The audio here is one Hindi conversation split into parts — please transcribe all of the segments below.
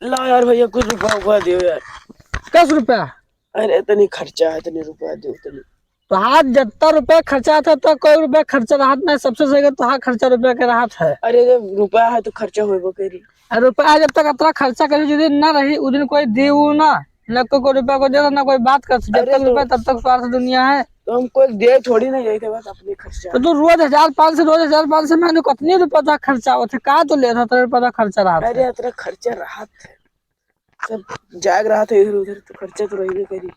ला यार भैया कुछ रुपया हुआ दो यार। 10 रुपया? अरे तनी खर्चा है, तनी रुपया दो तनी। तो हाथ जितना रुपया खर्चा था तो कोई रुपया खर्चा राहत नहीं, सबसे सही तो हाँ खर्चा रुपया के राहत है। अरे जब रुपया है तो खर्चा होबो करी। रुपया जब तक इतना खर्चा करी जिस दिन ना रही उस दिन कोई दे ना, न कोई रुपया को दे ना कोई बात कर। जब तक रुपया तब तक स्वार्थ दुनिया है। तो हम कोई दे थोड़ी नहीं रहे थे, बस अपने खर्चा। तो तू रोज 1500 रोज 1500 मैंने कितनी रुपया था खर्चा होता का तो ले था तेरे रुपया खर्चा रहा। अरे तेरा खर्चा रहा था, सब जाग रहा था इधर उधर, तो खर्चा तो रही करी।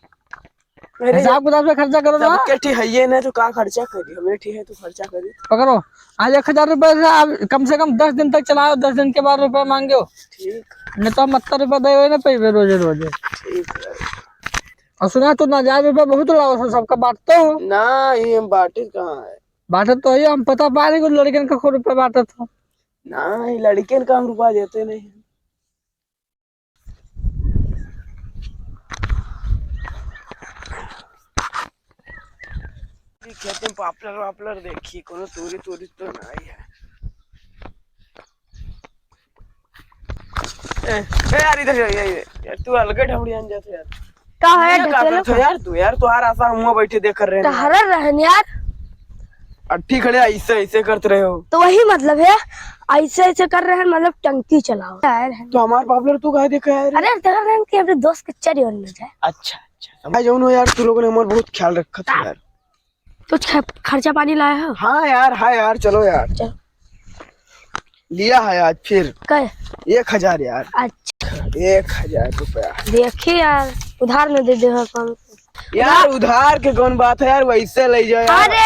हिसाब किताब से खर्चा करो ना। सबके ठीक है ये ना तो का खर्चा करी, हमें ठीक है तो खर्चा करी। पकड़ो आज 1000 रुपए से आप कम से कम 10 दिन तक चलाओ, 10 दिन के बाद रुपया मांगे। ठीक नहीं तो 70 रुपया दे ना पे रोजे रोजे। ठीक है। और सुना तो ना हजार रुपया बहुत लाओ सबका बांटते हो ना, ये हम बांटे कहाँ है। बांटे तो ये हम पता पा रहे लड़कियों का को रुपया बांटे था ना, ये लड़के का हम रुपया देते नहीं। खेत में पापलर वापलर देखी कोनो तूरी तूरी तो नहीं है। यार इधर यार तू अलग ढमड़ी आन जाते यार। का है तो यार तू हर आसा मुंह बैठे देख रहे हैं। हर रहन यार अट्ठी खड़े ऐसे ऐसे करते रहे हो। तो वही मतलब है, ऐसे ऐसे कर रहे हैं मतलब टंकी चलाओ यार। तो हमार पापलर तू कहे देखा यार। अरे कर रहे हैं कि अपने दोस्त के चरी बन जाए। अच्छा भाई जाऊँ यार, तू लोगों ने हमारा बहुत ख्याल रखा था यार। तो खर्चा पानी लाया हो? हाँ यार चलो यार। चलो लिया है आज फिर कह 1000 यार। अच्छा 1000 रुपया देखिए यार, उधार में दे दे यार। उधार के कौन बात है यार, वैसे ले जाओ यार। अरे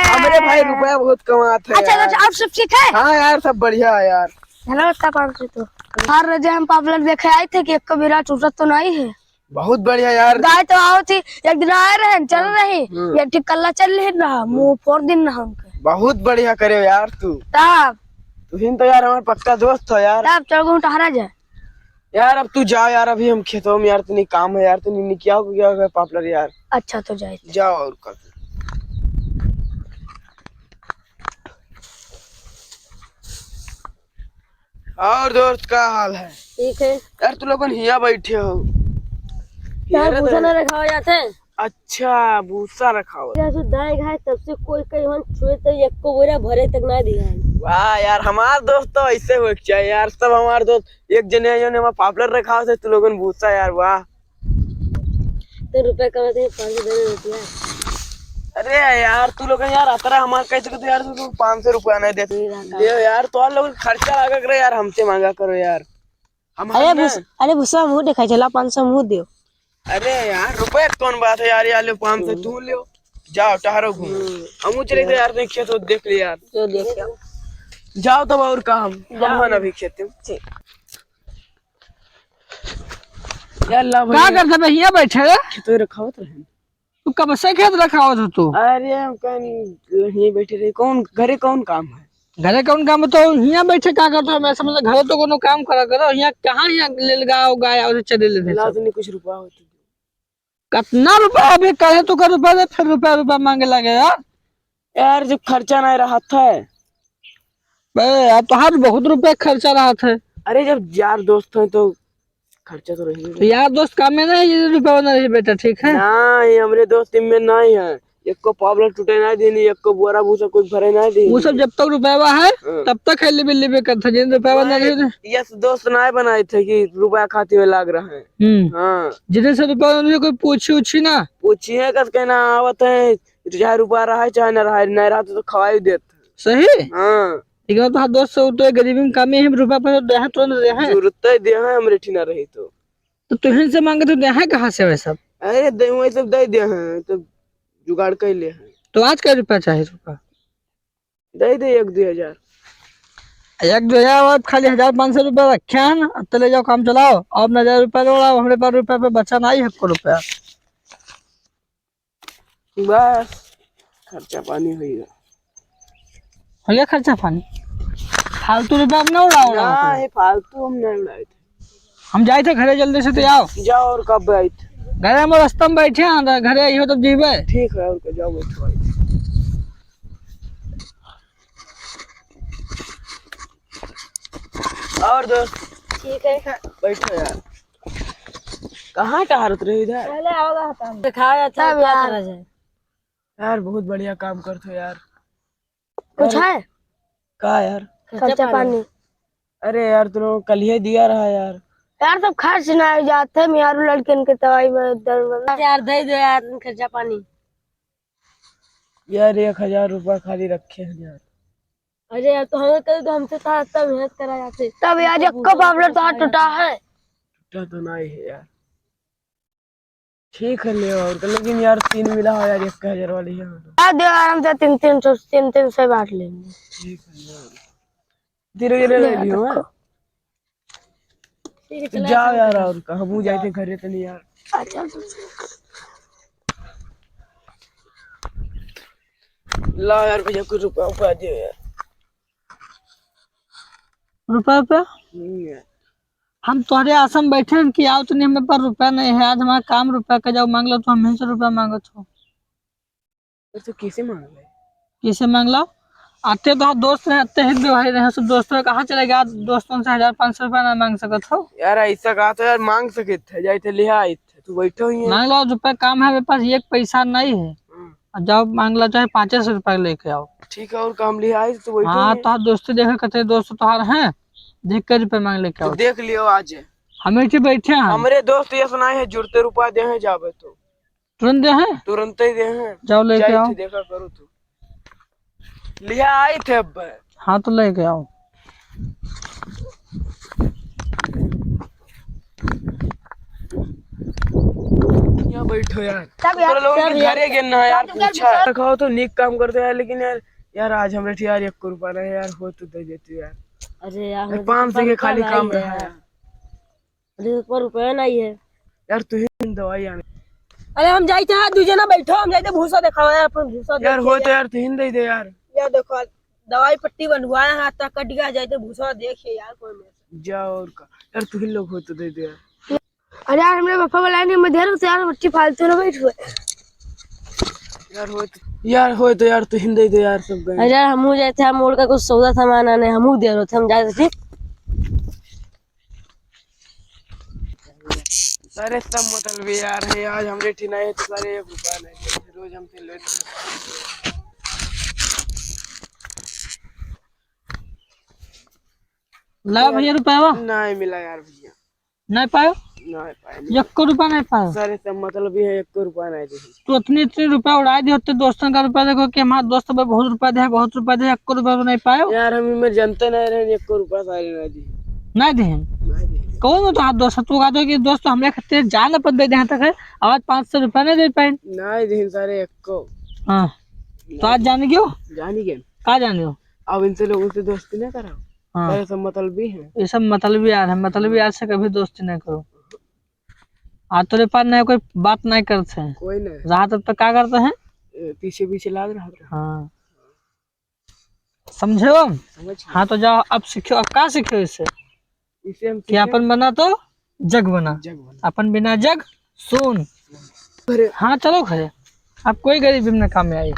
हमारे भाई रुपया बहुत कमाते हैं। अच्छा आप सब ठीक है? हाँ यार सब बढ़िया है यार। धन्यवाद 500 तो हर रोज हम पापलर देखे आए थे कि एक कबीरा टूटत तो नहीं है। बहुत बढ़िया यार। गाय तो आओ थी, एक दिन आए रहे चल रही, एक ठीक कल्ला चल रहा मुँह 4 दिन रहा उनके। बहुत बढ़िया करे यार तू। तब तुम तो यार हमारा पक्का दोस्त हो यार। तब चल टहरा जाए यार। अब तू जा यार, अभी हम खेतों में यार, तनी काम है यार, तनी क्या हो गया पापलर यार। अच्छा तो जाए जाओ और कर। और दोस्त का हाल है? ठीक है यार तू लोग हिया बैठे हो यार, भूसा न रखा हो जाते। अच्छा भूसा रखा हो। दाएं घाय तब से कोई कहीं छुए तो एक को बोरा भरे तक ना दिया। वाह यार, हमार दोस्त तो ऐसे हो चाहिए यार। सब हमारे दोस्त एक जने जो ने पापलर रखा हो, तू लोगन भूसा यार। वाह तो रुपए कमाते हैं 500 रुपया। अरे यार तू लोग यार अतरा हमारे कैसे तो यार तू 500 रुपया नहीं देते दे यार। तो लोग खर्चा लगा करे यार, हमसे मांगा करो यार। हम अरे भूसा मुँह देखा चला 500 मुँह दो। अरे यार रुपये कौन बात है यार, यार 500 तू ले जाओ टहरो घूम। हम चले थे यार, देखे तो देख लिया यार। जो देखिए जाओ तब और का हम अभी खेते यार। ला क्या करते भैया बैठे खेत रखा हो तो तू कब से खेत रखा हो था तू? अरे हम कहीं बैठे रहे। कौन घरे कौन काम है? घरे कौन काम तो यहाँ बैठे क्या करते हो? मैं समझ घरे तो कोनो काम करा करो। यहाँ कहाँ यहाँ ले गाओ गाय और चले लेते कुछ रुपया होते। कितना रुपया अभी कहे तो कर रुपया दे, फिर रुपया मांगे लगे यार। यार जब खर्चा नहीं रहा था यार तो हर बहुत रुपया खर्चा रहा था। अरे जब यार दोस्त है तो खर्चा तो रहेगा। तो यार दोस्त काम में नहीं रुपया बना रही बेटा, ठीक है ना? ये हमारे दोस्त में नहीं है। एक को पावलर टूटे नहीं देनी, एक को बोरा भूसा कुछ भरे नहीं देनी। वो सब जब तक रुपया है तब तक खेली बिल्ली भी करता। जिन रुपया बना रही ये दोस्त नहीं बनाए थे कि रुपया खाते में लाग रहा है। हाँ जितने से रुपया कोई पूछी उछी ना पूछिए कस कहना आवत है, चाहे रुपया रहा चाहे न रहा, नहीं रहा तो खवाई देते। सही। हाँ लेकिन तो दोस्त से तो गरीबी में कमी है, रुपया पैसा दे है तो दे है। जरूरत है दे है, हमरे ठीक ना रही तो तुहन से मांगे तो दे है कहाँ से वैसा? अरे दे वही सब दे दिया है, तब जुगाड़ कर ले हैं। तो आज क्या रुपया चाहिए? रुपया दे 1-2 हजार। 1-2 हजार खाली 1500 रुपया रखे है ना, अब ले जाओ काम चलाओ। अब 1000 रुपया उड़ाओ, हमारे पास रुपया पे बचा नहीं है को रुपया। बस खर्चा पानी होगा। हो खर्चा पानी, फालतू रुपया अब ना उड़ाओ ना। फालतू हम नहीं उड़ाए थे। हम जाए थे घरे जल्दी से, तो आओ। जाओ और कब आए थे? घरे हम रास्ता में बैठे हैं, घरे आई हो तब जीवे। ठीक है और जाओ बैठो। और दोस्त ठीक है बैठो यार। कहाँ टहरत रहे इधर? पहले आओगा हटाम दिखाया था यार यार बहुत बढ़िया काम करते हो यार। कुछ है कहा यार? खर्चा पानी अरे यार तुम लोग कल ही दिया रहा यार। यार सब खर्च ना हो जाते मियारू लड़के के दवाई में दर्द यार दे दो यार खर्चा पानी। यार 1000 रुपया खाली रखे हैं यार। अरे यार तो हमें कल तो हमसे था तब मेहनत करा जाते तब यार एक कप पावडर तो हाथ टूटा है। टूटा तो नहीं है यार। ठीक है ले और लेकिन यार 3 मिला हो यार 1000 वाली है। यार दे आराम से 300 बांट लेंगे। ठीक है यार। धीरे धीरे ले लियो हैं। जाओ यार और का हम जाए थे घरे तो नहीं यार। अच्छा ला यार भैया कुछ रुपया उपा दियो यार। रुपया रुपया नहीं है। हम तुम्हारे आश्रम बैठे हैं कि आओ तो नहीं, हमें पर रुपया नहीं है। आज हमारा काम रुपया का जाओ मांग लो तो हम से रुपया मांगो तो तो किसे मांग रहे? किसे मांग लो? आते तो दोस्त हैं, आते ही भाई रहे सब दोस्तों कहाँ चले गया? दोस्तों से 1500 रुपया ना मांग सकत हो? यार ऐसा कहा तो यार मांग सके थे जाए थे ले आए थे तू बैठो ही है। मांग लो रुपया, काम है मेरे पास एक पैसा नहीं है। और जाओ मांग लो चाहे 500 रुपया लेके आओ। ठीक है और काम ले आए तो बैठो हाँ ही तो दोस्ती देखे कहते दोस्त तुम्हार हैं, देख कर रुपये मांग लेके तो आओ। देख लियो आज। हमें के बैठे हैं, हमारे दोस्त ये सुनाए है जुड़ते रुपया दे हैं जावे तो तुरंत दे हैं, तुरंत ही दे हैं। जाओ लेके जाए आओ। थे देखा करो तू लिया आए थे अब। हाँ तो लेके आओ। यहाँ बैठो यार। तब यार लोगों के घरे गिरना है यार। पूछा रखाओ तो निक काम करते हैं लेकिन यार यार आज हमरे यार 1 रुपया नहीं है यार। हो तो दे देते यार। अरे यार 500 के खाली काम रहा है अरे पर रुपया नहीं है यार। तू ही दवाई आने अरे हम जाए थे दू जना बैठो हम जाए भूसा दिखाओ यार अपन भूसा यार। हो तो यार तू ही दे दे यार। यार देखो दवाई पट्टी बनवाए हाथ तक कट गया जाए तो भूसा देखिए यार कोई में जाओ और का यार। तू ही लोग हो तो दे दे यार। अरे यार हमने पापा वाला नहीं मैं दे रहा हूं यार बच्ची फालतू ना बैठ हुए यार हो तो यार तू ही दे दे यार सब गए। अरे यार हमहू जाए थे हम मोड़ का कुछ सौदा सामान आने हमहू दे रहे थे हम जाए थे। सारे सब मतलब यार है आज हमरे ठिना है तो सारे 1 रुपया नहीं रोज हम से लेते। ला भैया रुपया नहीं मिला यार भैया। नहीं पायो? नहीं पाए 1 रुपया नहीं पायो? सारे सब मतलब ये है 1 रुपया नहीं दे। तो इतनी रुपया उड़ा दिए होते दोस्तों का रुपया। देखो कि हमारे दोस्त पे बहुत रुपया दे, बहुत रुपया दे, 1 रुपया नहीं पायो यार हम में जनता नहीं रहे 1 रुपया सारे नहीं दी। नहीं दे कौन तो हाथ दोस्त तू कहते कि दोस्त हमने खाते जान पर दे यहाँ तक है आज 500 रुपया नहीं दे पाए। नहीं दी सारे 1 को। हाँ तो आज जाने क्यों जानी के कहा जाने हो? अब इनसे लोगों से दोस्ती नहीं करा। हाँ सारे सब मतलब भी है। ये सब मतलब यार है, मतलब यार से कभी दोस्ती नहीं करो। आज तेरे पास नहीं कोई बात नहीं करते हैं कोई नहीं रात तब तक क्या करते हैं पीछे पीछे लाग रहा था। हाँ समझे हो? समझ हाँ तो जाओ अब सीखो। अब क्या सीखो इससे इसे हम कि अपन बना तो जग बना, जग बना। अपन बिना जग सुन। अरे हाँ चलो खरे अब कोई गरीबी में काम में आई।